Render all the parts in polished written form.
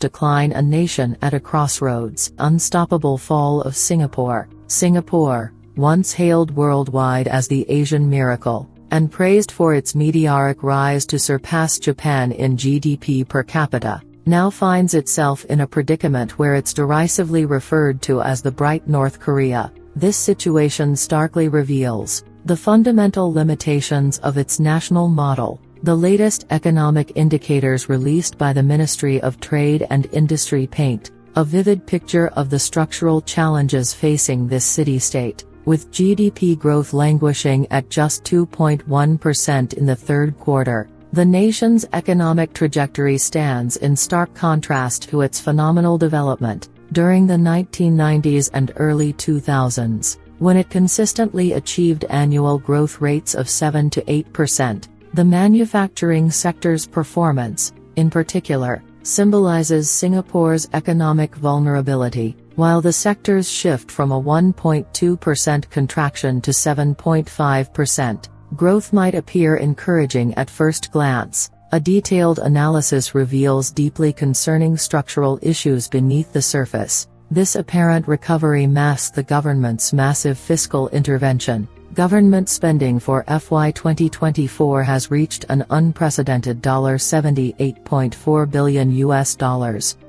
decline a nation at a crossroads. Unstoppable fall of Singapore. Singapore, once hailed worldwide as the Asian miracle, and praised for its meteoric rise to surpass Japan in GDP per capita, now finds itself in a predicament where it's derisively referred to as the bright North Korea. This situation starkly reveals the fundamental limitations of its national model. The latest economic indicators released by the Ministry of Trade and Industry paint a vivid picture of the structural challenges facing this city-state, with GDP growth languishing at just 2.1% in the third quarter. The nation's economic trajectory stands in stark contrast to its phenomenal development during the 1990s and early 2000s, when it consistently achieved annual growth rates of 7 to 8%. The manufacturing sector's performance, in particular, symbolizes Singapore's economic vulnerability, while the sector's shift from a 1.2% contraction to 7.5% growth might appear encouraging at first glance. A detailed analysis reveals deeply concerning structural issues beneath the surface. This apparent recovery masks the government's massive fiscal intervention. Government spending for FY 2024 has reached an unprecedented $78.4 billion,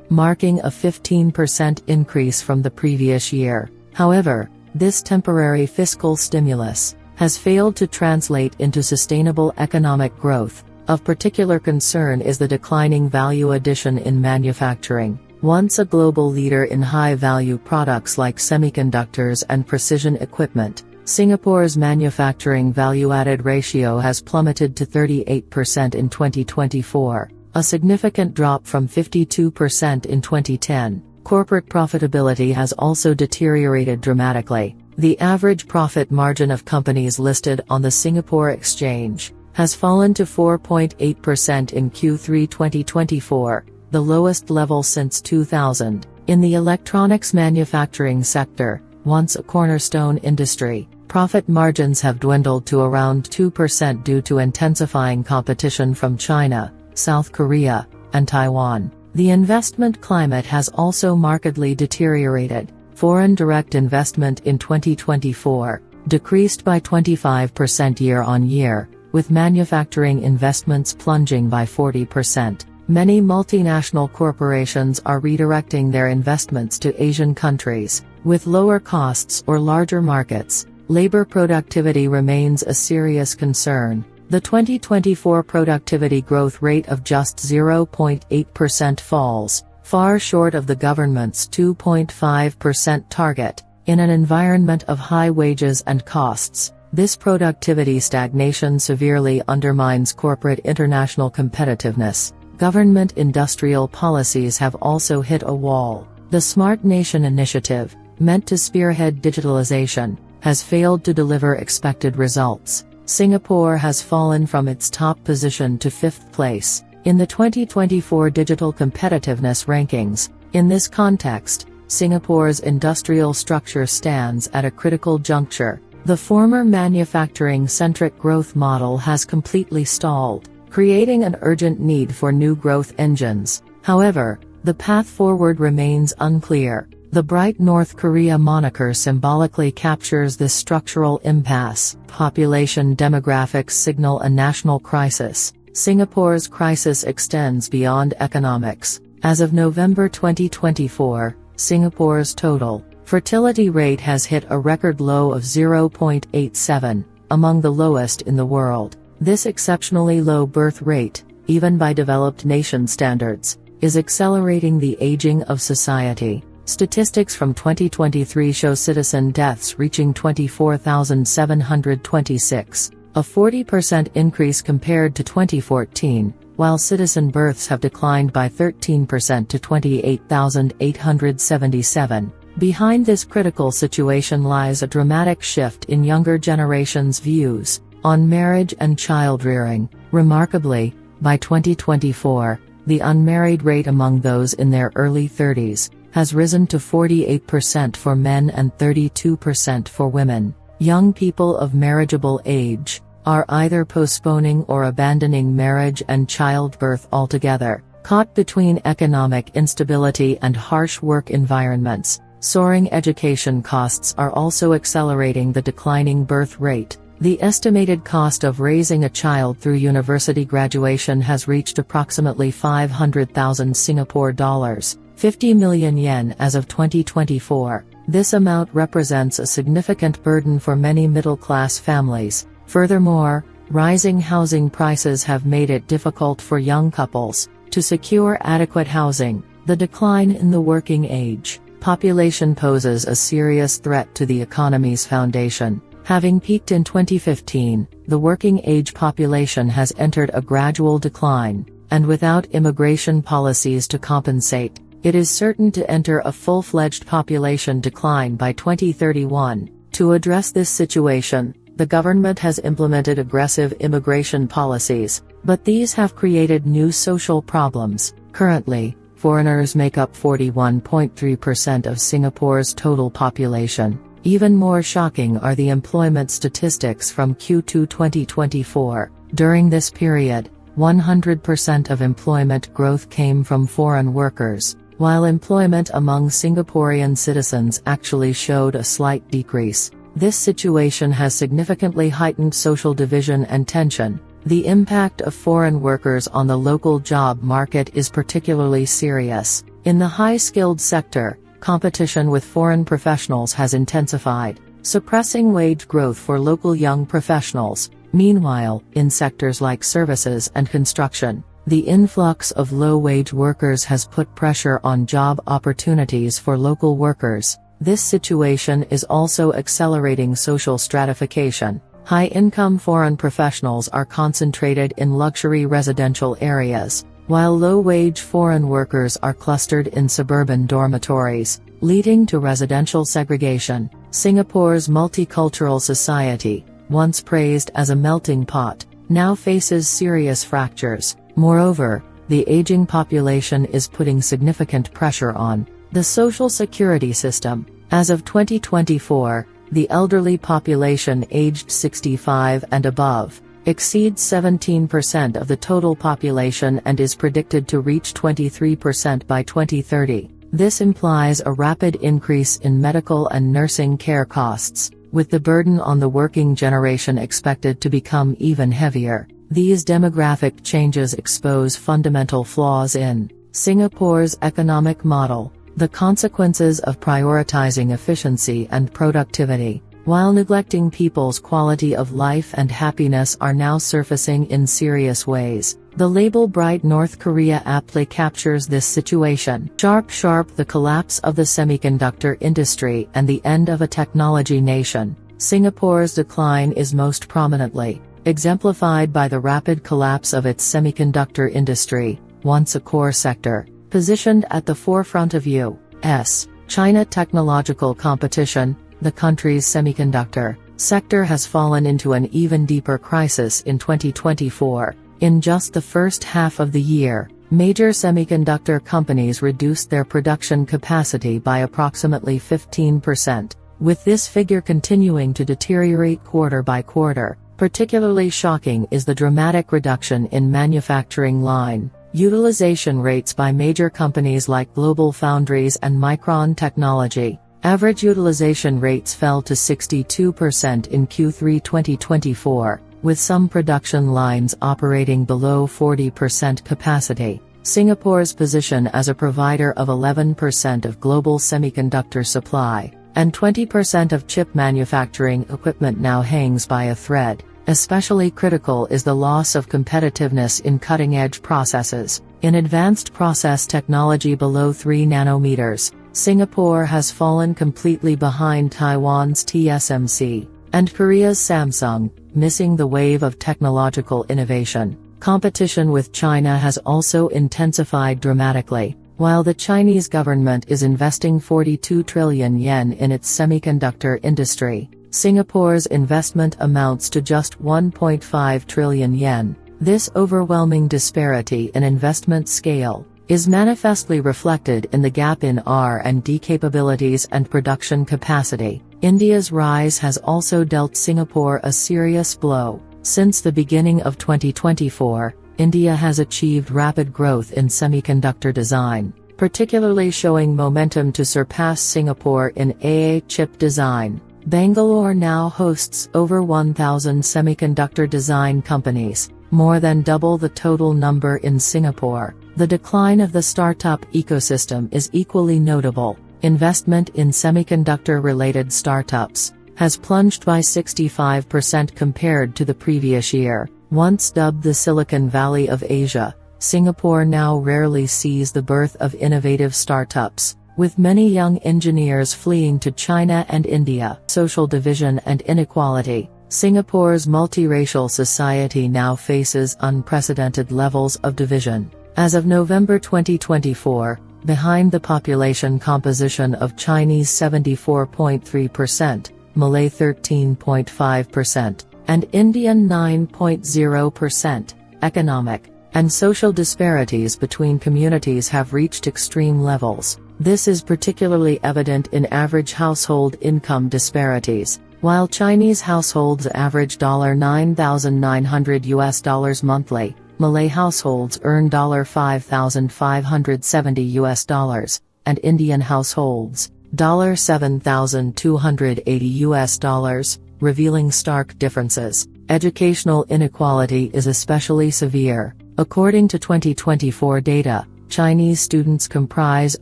marking a 15% increase from the previous year. However, this temporary fiscal stimulus has failed to translate into sustainable economic growth. Of particular concern is the declining value addition in manufacturing. Once a global leader in high-value products like semiconductors and precision equipment, Singapore's manufacturing value-added ratio has plummeted to 38% in 2024, a significant drop from 52% in 2010. Corporate profitability has also deteriorated dramatically. The average profit margin of companies listed on the Singapore Exchange has fallen to 4.8% in Q3 2024, the lowest level since 2000. In the electronics manufacturing sector, once a cornerstone industry, profit margins have dwindled to around 2% due to intensifying competition from China, South Korea, and Taiwan. The investment climate has also markedly deteriorated. Foreign direct investment in 2024 decreased by 25% year-on-year, with manufacturing investments plunging by 40%. Many multinational corporations are redirecting their investments to Asian countries, with lower costs or larger markets. Labor productivity remains a serious concern. The 2024 productivity growth rate of just 0.8% falls far short of the government's 2.5% target. In an environment of high wages and costs, this productivity stagnation severely undermines corporate international competitiveness. Government industrial policies have also hit a wall. The Smart Nation initiative, meant to spearhead digitalization, has failed to deliver expected results. Singapore has fallen from its top position to 5th place in the 2024 Digital Competitiveness Rankings. In this context, Singapore's industrial structure stands at a critical juncture. The former manufacturing-centric growth model has completely stalled, creating an urgent need for new growth engines. However, the path forward remains unclear. The bright North Korea moniker symbolically captures this structural impasse. Population demographics signal a national crisis. Singapore's crisis extends beyond economics. As of November 2024, Singapore's total fertility rate has hit a record low of 0.87, among the lowest in the world. This exceptionally low birth rate, even by developed nation standards, is accelerating the aging of society. Statistics from 2023 show citizen deaths reaching 24,726, a 40% increase compared to 2014, while citizen births have declined by 13% to 28,877. Behind this critical situation lies a dramatic shift in younger generations' views on marriage and child-rearing. Remarkably, by 2024, the unmarried rate among those in their early 30s has risen to 48% for men and 32% for women. Young people of marriageable age are either postponing or abandoning marriage and childbirth altogether. Caught between economic instability and harsh work environments, soaring education costs are also accelerating the declining birth rate. The estimated cost of raising a child through university graduation has reached approximately 500,000 Singapore dollars, 50 million yen as of 2024. This amount represents a significant burden for many middle-class families. Furthermore, rising housing prices have made it difficult for young couples to secure adequate housing. The decline in the working age population poses a serious threat to the economy's foundation. Having peaked in 2015, the working age population has entered a gradual decline, and without immigration policies to compensate, it is certain to enter a full-fledged population decline by 2031. To address this situation, the government has implemented aggressive immigration policies, but these have created new social problems. Currently, foreigners make up 41.3% of Singapore's total population. Even more shocking are the employment statistics from Q2 2024. During this period, 100% of employment growth came from foreign workers, while employment among Singaporean citizens actually showed a slight decrease. This situation has significantly heightened social division and tension. The impact of foreign workers on the local job market is particularly serious. In the high-skilled sector, competition with foreign professionals has intensified, suppressing wage growth for local young professionals. Meanwhile, in sectors like services and construction, the influx of low-wage workers has put pressure on job opportunities for local workers. This situation is also accelerating social stratification. High-income foreign professionals are concentrated in luxury residential areas, while low-wage foreign workers are clustered in suburban dormitories, leading to residential segregation. Singapore's multicultural society, once praised as a melting pot, now faces serious fractures. Moreover, the aging population is putting significant pressure on the social security system. As of 2024, the elderly population aged 65 and above exceeds 17% of the total population and is predicted to reach 23% by 2030. This implies a rapid increase in medical and nursing care costs, with the burden on the working generation expected to become even heavier. These demographic changes expose fundamental flaws in Singapore's economic model. The consequences of prioritizing efficiency and productivity, while neglecting people's quality of life and happiness, are now surfacing in serious ways. The label Bright North Korea aptly captures this situation. Sharp, the collapse of the semiconductor industry and the end of a technology nation. Singapore's decline is most prominently exemplified by the rapid collapse of its semiconductor industry, once a core sector, positioned at the forefront of U.S. China technological competition. The country's semiconductor sector has fallen into an even deeper crisis in 2024. In just the first half of the year, major semiconductor companies reduced their production capacity by approximately 15%, with this figure continuing to deteriorate quarter by quarter. Particularly shocking is the dramatic reduction in manufacturing line utilization rates by major companies like Global Foundries and Micron Technology. Average utilization rates fell to 62% in Q3 2024, with some production lines operating below 40% capacity. Singapore's position as a provider of 11% of global semiconductor supply and 20% of chip manufacturing equipment now hangs by a thread. Especially critical is the loss of competitiveness in cutting-edge processes. In advanced process technology below 3 nanometers, Singapore has fallen completely behind Taiwan's TSMC and Korea's Samsung, missing the wave of technological innovation. Competition with China has also intensified dramatically. While the Chinese government is investing 42 trillion yen in its semiconductor industry, Singapore's investment amounts to just 1.5 trillion yen. This overwhelming disparity in investment scale is manifestly reflected in the gap in R&D capabilities and production capacity. India's rise has also dealt Singapore a serious blow. Since the beginning of 2024, India has achieved rapid growth in semiconductor design, particularly showing momentum to surpass Singapore in AI chip design. Bangalore now hosts over 1,000 semiconductor design companies, more than double the total number in Singapore. The decline of the startup ecosystem is equally notable. Investment in semiconductor-related startups has plunged by 65% compared to the previous year. Once dubbed the Silicon Valley of Asia, Singapore now rarely sees the birth of innovative startups, with many young engineers fleeing to China and India. Social division and inequality. Singapore's multiracial society now faces unprecedented levels of division. As of November 2024, behind the population composition of Chinese 74.3%, Malay 13.5%, and Indian 9.0%, economic and social disparities between communities have reached extreme levels. This is particularly evident in average household income disparities. While Chinese households average $9,900 monthly, Malay households earn $5,570, and Indian households $7,280, revealing stark differences. Educational inequality is especially severe. According to 2024 data, Chinese students comprise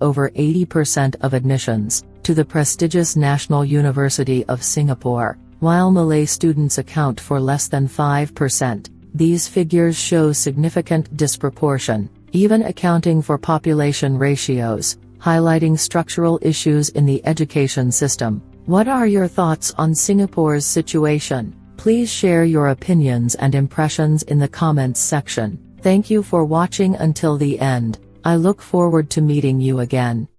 over 80% of admissions to the prestigious National University of Singapore, while Malay students account for less than 5%. These figures show significant disproportion, even accounting for population ratios, highlighting structural issues in the education system. What are your thoughts on Singapore's situation? Please share your opinions and impressions in the comments section. Thank you for watching until the end. I look forward to meeting you again.